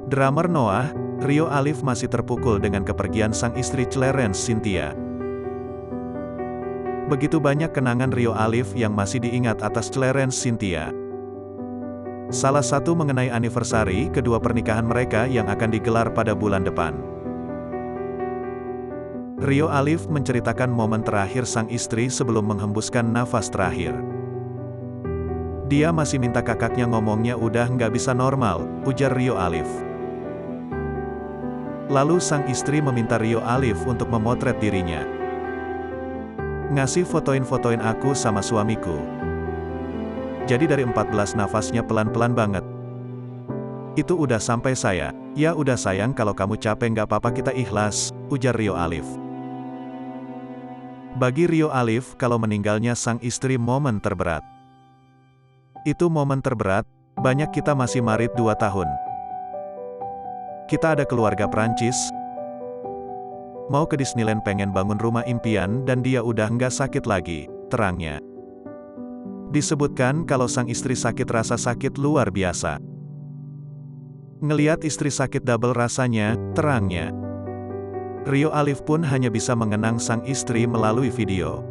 Drummer Noah, Rio Alif masih terpukul dengan kepergian sang istri Clarence Cynthia. Begitu banyak kenangan Rio Alif yang masih diingat atas Clarence Cynthia. Salah satu mengenai anniversary kedua pernikahan mereka yang akan digelar pada bulan depan. Rio Alif menceritakan momen terakhir sang istri sebelum menghembuskan nafas terakhir. Dia masih minta kakaknya ngomongnya udah nggak bisa normal, ujar Rio Alif. Lalu sang istri meminta Rio Alif untuk memotret dirinya. Ngasih fotoin aku sama suamiku. Jadi dari 14 nafasnya pelan-pelan banget. Itu udah sampai saya. Ya udah sayang kalau kamu capek nggak apa-apa kita ikhlas, ujar Rio Alif. Bagi Rio Alif kalau meninggalnya sang istri momen terberat. Itu momen terberat, banyak kita masih marit 2 tahun. Kita ada keluarga Prancis, mau ke Disneyland pengen bangun rumah impian dan dia udah nggak sakit lagi, terangnya. Disebutkan kalau sang istri sakit rasa sakit luar biasa. Ngeliat istri sakit double rasanya, terangnya. Rio Alif pun hanya bisa mengenang sang istri melalui video.